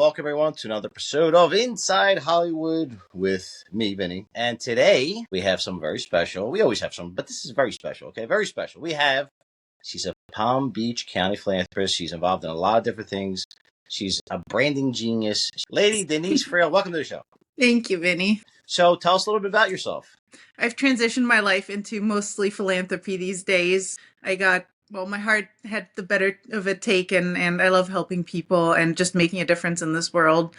welcome everyone to another episode of Inside Hollywood with me, Vinny. And today we have some very special. We always have some, but this is very special, okay? Very special. She's a Palm Beach County philanthropist. She's involved in a lot of different things. She's a branding genius. Lady Denise Fraille, welcome to the show. Thank you, Vinny. So tell us a little bit about yourself. I've transitioned my life into mostly philanthropy these days. My heart had the better of it taken, and I love helping people and just making a difference in this world.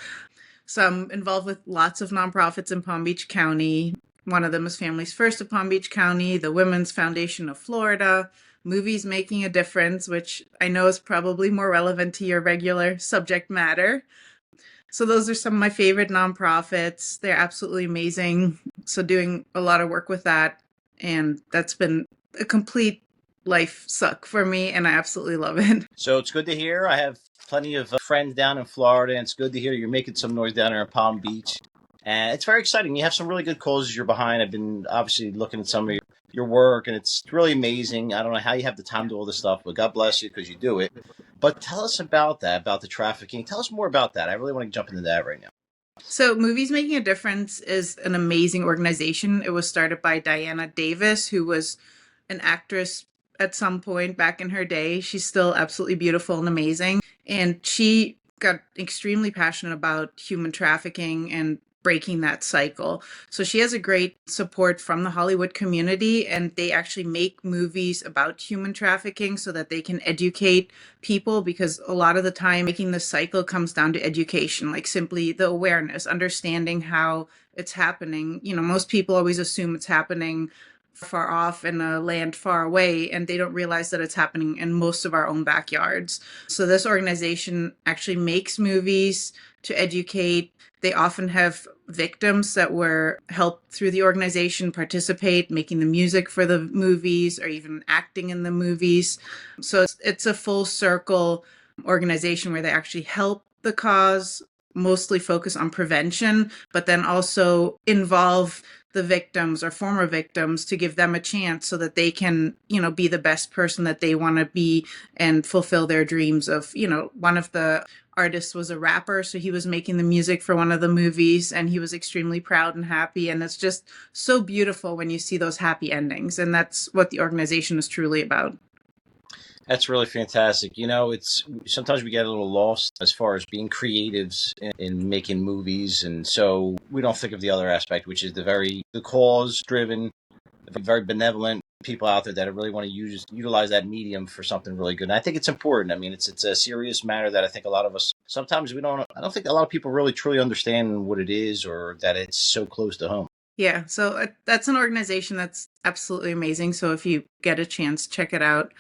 So I'm involved with lots of nonprofits in Palm Beach County. One of them is Families First of Palm Beach County, the Women's Foundation of Florida, Movies Making a Difference, which I know is probably more relevant to your regular subject matter. So those are some of my favorite nonprofits. They're absolutely amazing. So doing a lot of work with that, and that's been a complete life suck for me, and I absolutely love it. So it's good to hear. I have plenty of friends down in Florida, and it's good to hear you're making some noise down there in Palm Beach. And it's very exciting. You have some really good causes you're behind. I've been obviously looking at some of your work, and it's really amazing. I don't know how you have the time to do all this stuff, but God bless you because you do it. But tell us about that, about the trafficking. Tell us more about that. I really want to jump into that right now. So Movies Making a Difference is an amazing organization. It was started by Diana Davis, who was an actress at some point back in her day. She's still absolutely beautiful and amazing. And she got extremely passionate about human trafficking and breaking that cycle. So she has a great support from the Hollywood community, and they actually make movies about human trafficking so that they can educate people, because a lot of the time breaking the cycle comes down to education, like simply the awareness, understanding how it's happening. You know, most people always assume it's happening far off in a land far away, and they don't realize that it's happening in most of our own backyards. So this organization actually makes movies to educate. They often have victims that were helped through the organization participate, making the music for the movies or even acting in the movies. So it's a full circle organization where they actually help the cause, mostly focus on prevention, but then also involve the victims or former victims to give them a chance so that they can, be the best person that they want to be and fulfill their dreams of, one of the artists was a rapper, so he was making the music for one of the movies, and he was extremely proud and happy. And it's just so beautiful when you see those happy endings. And that's what the organization is truly about. That's really fantastic. It's sometimes we get a little lost as far as being creatives in making movies. And so we don't think of the other aspect, which is the cause driven, very benevolent people out there that really want to utilize that medium for something really good. And I think it's important. I mean, it's a serious matter that I think a lot of us, sometimes I don't think a lot of people really truly understand what it is, or that it's so close to home. Yeah, so that's an organization that's absolutely amazing. So if you get a chance, check it out.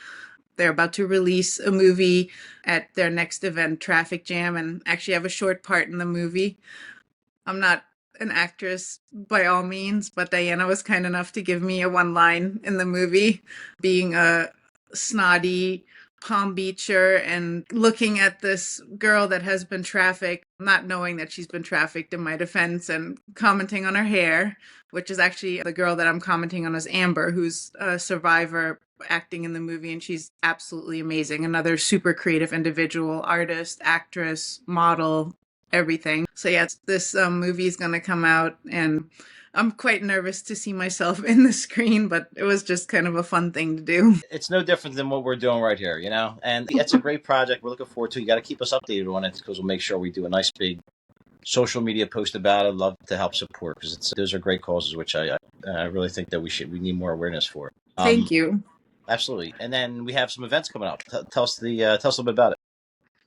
They're about to release a movie at their next event, Traffic Jam, and actually have a short part in the movie. I'm not an actress by all means, but Diana was kind enough to give me a one line in the movie, being a snotty Palm Beacher and looking at this girl that has been trafficked, not knowing that she's been trafficked in my defense, and commenting on her hair, which is actually the girl that I'm commenting on is Amber, who's a survivor acting in the movie, and she's absolutely amazing. Another super creative individual, artist, actress, model, everything. So yeah, this movie is going to come out, and I'm quite nervous to see myself in the screen, but it was just kind of a fun thing to do. It's no different than what we're doing right here, and it's a great project. We're looking forward to it. You got to keep us updated on it, because we'll make sure we do a nice big social media post about it. Love to help support, because those are great causes, which I really think that we need more awareness for. Thank you. Absolutely. And then we have some events coming up. Tell us a little bit about it.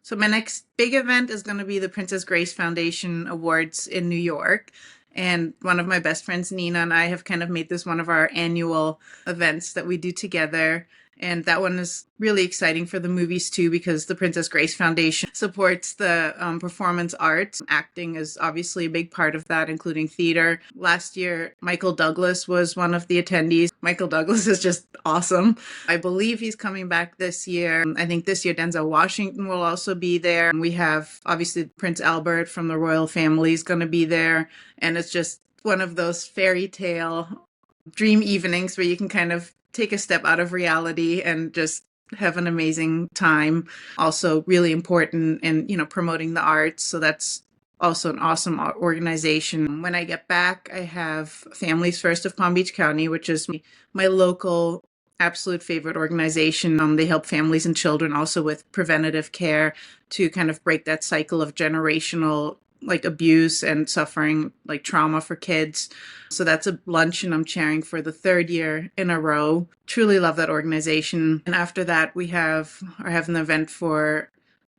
So my next big event is going to be the Princess Grace Foundation Awards in New York. And one of my best friends, Nina, and I have kind of made this one of our annual events that we do together. And that one is really exciting for the movies too, because the Princess Grace Foundation supports the performance arts. Acting is obviously a big part of that, including theater. Last year, Michael Douglas was one of the attendees. Michael Douglas is just awesome. I believe he's coming back this year. I think this year Denzel Washington will also be there. We have obviously Prince Albert from the royal family is going to be there. And it's just one of those fairy tale dream evenings where you can kind of take a step out of reality and just have an amazing time. Also really important in, promoting the arts. So that's also an awesome organization. When I get back, I have Families First of Palm Beach County, which is my local absolute favorite organization. They help families and children also with preventative care to kind of break that cycle of generational like abuse and suffering, like trauma for kids. So that's a luncheon I'm chairing for the third year in a row. Truly love that organization. And after that, we have an event for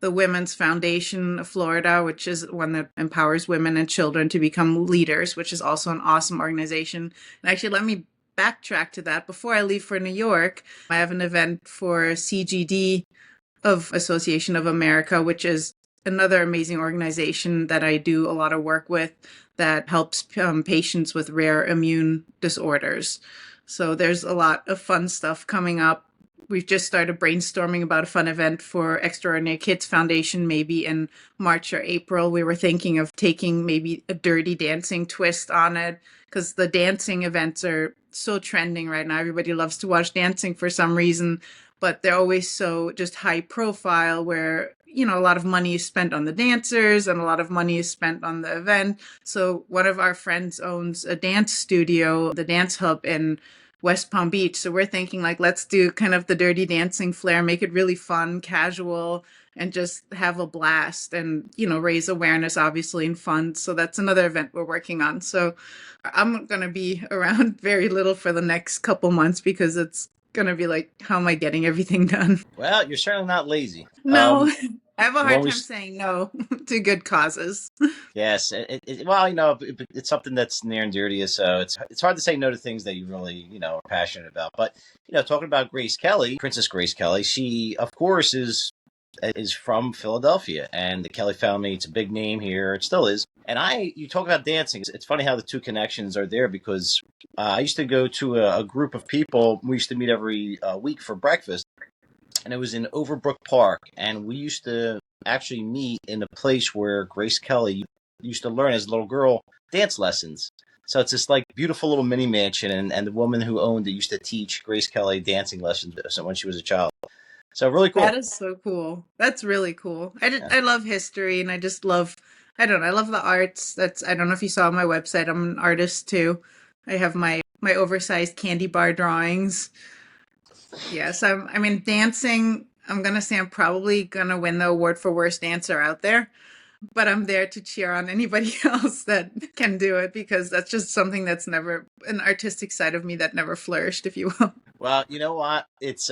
the Women's Foundation of Florida, which is one that empowers women and children to become leaders, which is also an awesome organization. And actually, let me backtrack to that. Before I leave for New York, I have an event for CGD of Association of America, which is another amazing organization that I do a lot of work with that helps patients with rare immune disorders. So there's a lot of fun stuff coming up. We've just started brainstorming about a fun event for Extraordinary Kids Foundation, maybe in March or April. We were thinking of taking maybe a dirty dancing twist on it, because the dancing events are so trending right now. Everybody loves to watch dancing for some reason, but they're always so just high profile where, a lot of money is spent on the dancers and a lot of money is spent on the event. So one of our friends owns a dance studio, the Dance Hub in West Palm Beach. So we're thinking like, let's do kind of the dirty dancing flair, make it really fun, casual, and just have a blast and, raise awareness, obviously, and funds. So that's another event we're working on. So I'm going to be around very little for the next couple months because it's going to be like, how am I getting everything done? Well, you're certainly not lazy. No, I have a hard when we time saying no to good causes. Yes, well, it's something that's near and dear to you, so it's hard to say no to things that you really, are passionate about. But talking about Grace Kelly, Princess Grace Kelly, she of course is from Philadelphia, and the Kelly family. It's a big name here. It still is. And you talk about dancing. It's funny how the two connections are there because I used to go to a group of people. We used to meet every week for breakfast, and it was in Overbrook Park, and we used to actually meet in a place where Grace Kelly used to learn as a little girl dance lessons. So it's this like beautiful little mini mansion, and the woman who owned it used to teach Grace Kelly dancing lessons when she was a child. So really cool. That is so cool. That's really cool. I love history, and I just love, I don't know, I love the arts. I don't know if you saw my website. I'm an artist too. I have my oversized candy bar drawings. Yes, I mean, dancing, I'm going to say I'm probably going to win the award for worst dancer out there, but I'm there to cheer on anybody else that can do it because that's just something that's never an artistic side of me that never flourished, if you will. Well, you know what? It's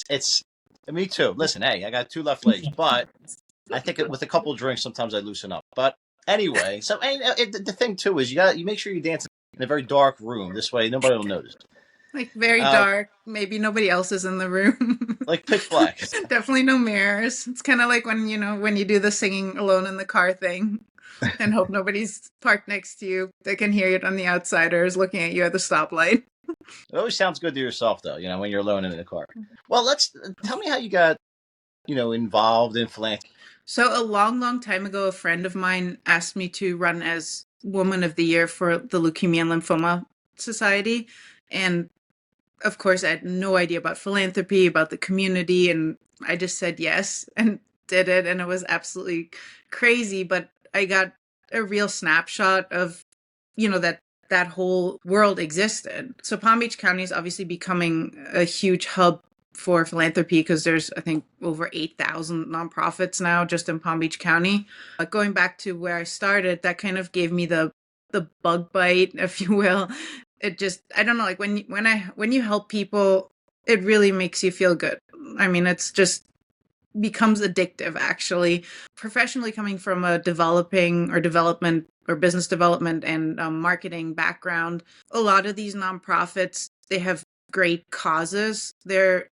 me too. Listen, hey, I got 2 left legs, but I think with a couple of drinks, sometimes I loosen up. But anyway, so the thing too is you make sure you dance in a very dark room. This way, nobody will notice. Like very dark. Maybe nobody else is in the room. Like pitch black. Definitely no mirrors. It's kind of like when you do the singing alone in the car thing and hope nobody's parked next to you. They can hear it on the outside or is looking at you at the stoplight. It always sounds good to yourself, though, when you're alone in the car. Well, tell me how you got, involved in philanthropy. So a long, long time ago, a friend of mine asked me to run as Woman of the Year for the Leukemia and Lymphoma Society. And of course, I had no idea about philanthropy, about the community, and I just said yes and did it. And it was absolutely crazy, but I got a real snapshot of, that whole world existed. So Palm Beach County is obviously becoming a huge hub for philanthropy because there's, I think, over 8,000 nonprofits now just in Palm Beach County. Going back to where I started, that kind of gave me the bug bite, if you will. It just, I don't know, like when you help people, it really makes you feel good. I mean, it's just becomes addictive, actually. Professionally, coming from a development or business development and marketing background, a lot of these nonprofits, they have great causes. They're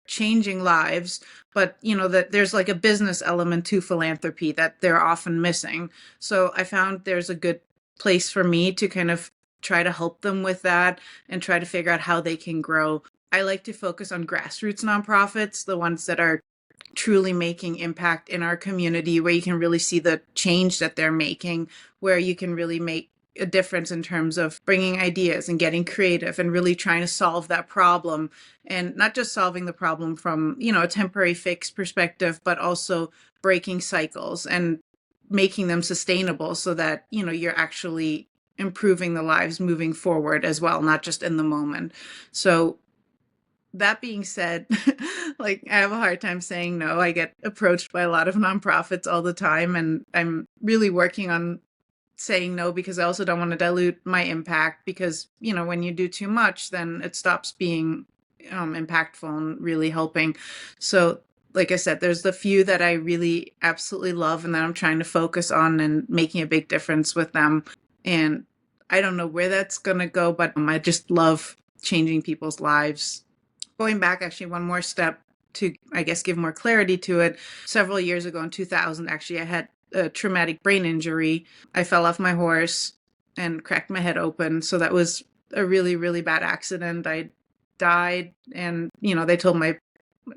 changing lives, but that there's like a business element to philanthropy that they're often missing. So I found there's a good place for me to kind of try to help them with that and try to figure out how they can grow. I like to focus on grassroots nonprofits, the ones that are truly making impact in our community, where you can really see the change that they're making, where you can really make a difference in terms of bringing ideas and getting creative and really trying to solve that problem, and not just solving the problem from, a temporary fix perspective, but also breaking cycles and making them sustainable so that, you're actually improving the lives moving forward as well, not just in the moment. So that being said, like I have a hard time saying no. I get approached by a lot of nonprofits all the time, and I'm really working on saying no because I also don't want to dilute my impact, because, when you do too much, then it stops being impactful and really helping. So, like I said, there's the few that I really absolutely love and that I'm trying to focus on and making a big difference with them. And I don't know where that's going to go, but I just love changing people's lives. Going back actually one more step to, I guess, give more clarity to it. Several years ago in 2000, actually, I had a traumatic brain injury. I fell off my horse and cracked my head open. So that was a really, really bad accident. I died, and,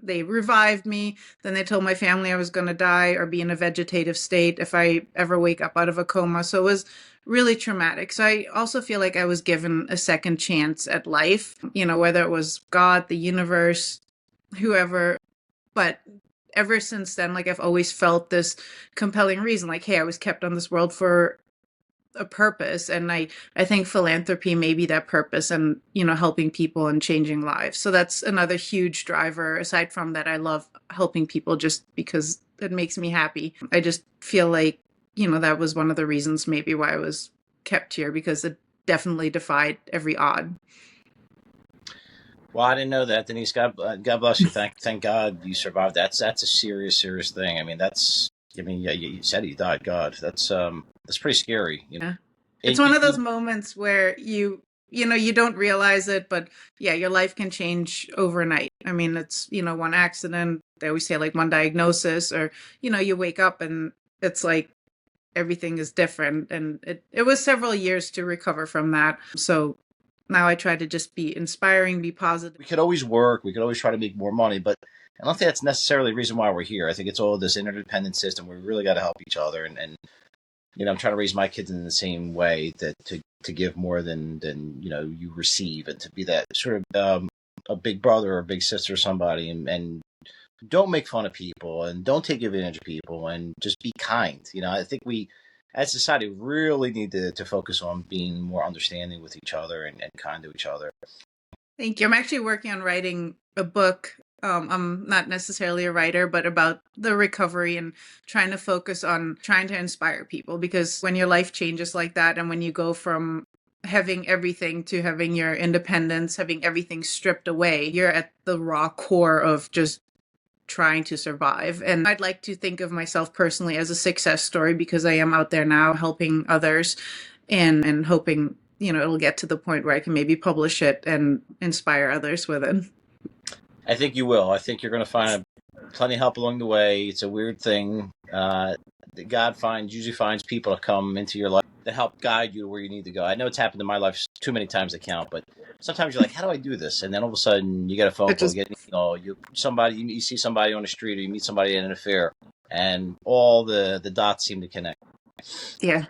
they revived me. Then they told my family I was going to die or be in a vegetative state if I ever wake up out of a coma. So it was really traumatic. So I also feel like I was given a second chance at life, whether it was God, the universe, whoever. But ever since then, like I've always felt this compelling reason, like, hey, I was kept on this world for a purpose. And I think philanthropy may be that purpose, and, helping people and changing lives. So that's another huge driver. Aside from that, I love helping people just because it makes me happy. I just feel like, that was one of the reasons maybe why I was kept here, because it definitely defied every odd. Well, I didn't know that, Denise. God bless you. Thank God you survived. That's a serious thing. I mean, yeah, you said he died. God, that's pretty scary. Yeah. It's one of those moments where you don't realize it, but yeah, your life can change overnight. I mean, it's, one accident. They always say like one diagnosis, or, you wake up and it's like everything is different. And it was several years to recover from that. So now I try to just be inspiring, be positive. We could always work. We could always try to make more money, but I don't think that's necessarily the reason why we're here. I think it's all this interdependent system. We really got to help each other. And I'm trying to raise my kids in the same way, that to give more than you receive, and to be that sort of a big brother or a big sister or somebody, and don't make fun of people and don't take advantage of people, and just be kind. I think we, as a society, really need to focus on being more understanding with each other and kind to each other. Thank you. I'm actually working on writing a book. I'm not necessarily a writer, but about the recovery and trying to focus on trying to inspire people, because when your life changes like that, and when you go from having everything to having your independence, having everything stripped away, you're at the raw core of just trying to survive. And I'd like to think of myself personally as a success story, because I am out there now helping others, and hoping, it'll get to the point where I can maybe publish it and inspire others with it. I think you will. I think you're going to find plenty of help along the way. It's a weird thing. God usually finds people to come into your life to help guide you to where you need to go. I know it's happened in my life too many times to count, but sometimes you're like, how do I do this? And then all of a sudden you get a phone call, you see somebody on the street, or you meet somebody at an affair, and all the dots seem to connect. Yeah.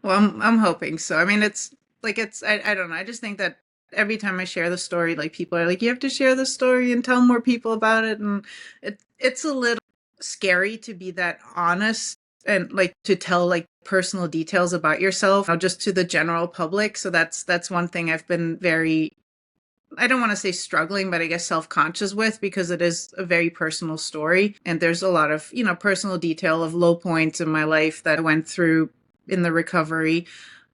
Well, I'm hoping so. I mean, I don't know. I just think that every time I share the story, like, people are like, you have to share the story and tell more people about it. And it's a little scary to be that honest and like to tell like personal details about yourself, just to the general public. So that's one thing I've been very, I don't want to say struggling, but I guess self-conscious with, because it is a very personal story. And there's a lot of, personal detail of low points in my life that I went through in the recovery.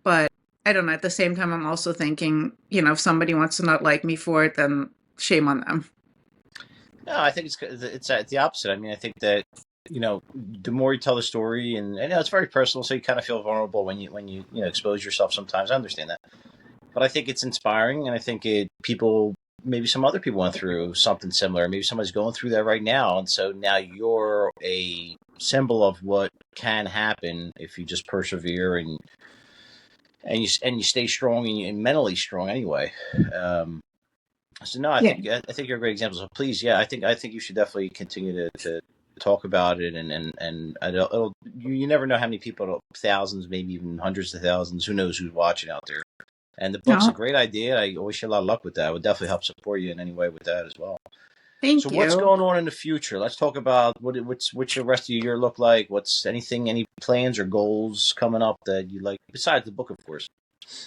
But I don't know. At the same time, I'm also thinking, if somebody wants to not like me for it, then shame on them. No, I think it's the opposite. I mean, I think that, the more you tell the story, and it's very personal, so you kind of feel vulnerable when you expose yourself sometimes. I understand that. But I think it's inspiring, and I think maybe some other people went through something similar. Maybe somebody's going through that right now, and so now you're a symbol of what can happen if you just persevere and you stay strong and mentally strong anyway. So no, I think you're a great example. So please, yeah, I think you should definitely continue to talk about it, and you never know how many people, thousands, maybe even hundreds of thousands, who knows who's watching out there. And the book's a Oh, great idea. I wish you a lot of luck with that. I would definitely help support you in any way with that as well. So thank what's you. going on in the future? Let's talk about what's the rest of your year look like. What's any plans or goals coming up that you like besides the book, of course.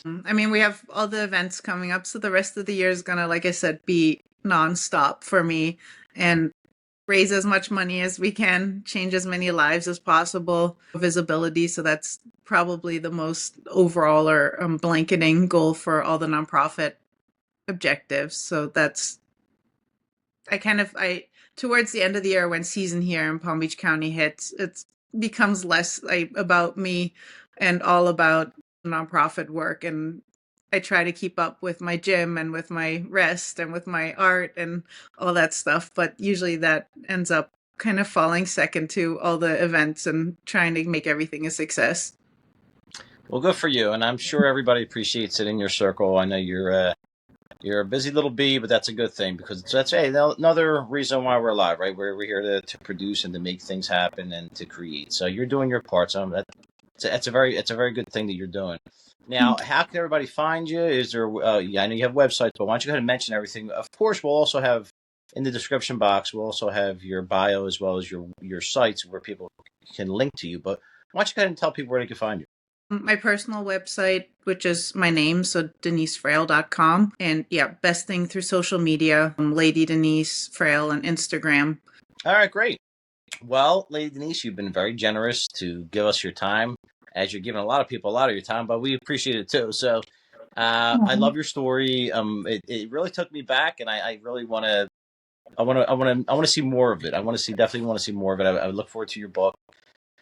I mean, we have all the events coming up, so the rest of the year is gonna, like I said, be nonstop for me and raise as much money as we can, change as many lives as possible, visibility. So that's probably the most overall or blanketing goal for all the nonprofit objectives. So that's I towards the end of the year when season here in Palm Beach County hits, it becomes less about me and all about nonprofit work. And I try to keep up with my gym and with my rest and with my art and all that stuff. But usually that ends up kind of falling second to all the events and trying to make everything a success. Well, good for you, and I'm sure everybody appreciates it in your circle. I know you're a busy little bee, but that's a good thing because that's another reason why we're alive, right? We're here to produce and to make things happen and to create. So you're doing your part. So that's a very good thing that you're doing. Now, how can everybody find you? Is there? I know you have websites, but why don't you go ahead and mention everything? Of course, we'll also have in the description box. We'll also have your bio as well as your sites where people can link to you. But why don't you go ahead and tell people where they can find you? My personal website, which is my name, so denisefraille.com. And yeah, best thing through social media, Lady Denise Fraille on Instagram. All right, great. Well, Lady Denise, you've been very generous to give us your time, as you're giving a lot of people a lot of your time, but we appreciate it too. So I love your story. It really took me back, and I really want to. I want to see more of it. Definitely want to see more of it. I look forward to your book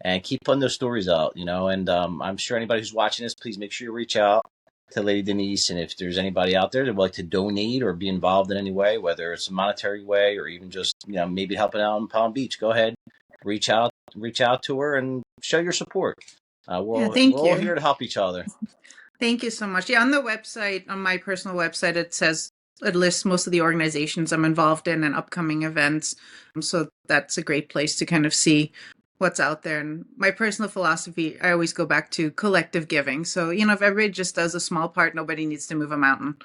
and keep putting those stories out, and I'm sure anybody who's watching this, please make sure you reach out to Lady Denise. And if there's anybody out there that would like to donate or be involved in any way, whether it's a monetary way or even just, maybe helping out in Palm Beach, go ahead, reach out to her and show your support. Yeah, We're thank all you. here to help each other. Thank you so much. Yeah, on the website, on my personal website, it lists most of the organizations I'm involved in and upcoming events. So that's a great place to kind of see what's out there. And my personal philosophy, I always go back to collective giving. So, if everybody just does a small part, nobody needs to move a mountain.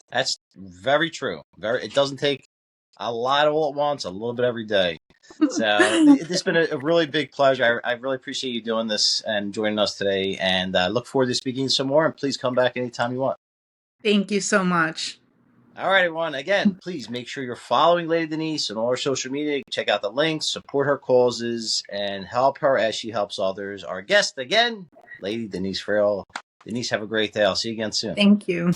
That's very true. It doesn't take a lot all at once, a little bit every day. So this has been a really big pleasure. I really appreciate you doing this and joining us today, and I look forward to speaking some more. And please come back anytime you want. Thank you so much. All right, everyone. Again, please make sure you're following Lady Denise on all her social media. Check out the links, support her causes, and help her as she helps others. Our guest again, Lady Denise Fraille. Denise, have a great day. I'll see you again soon. Thank you.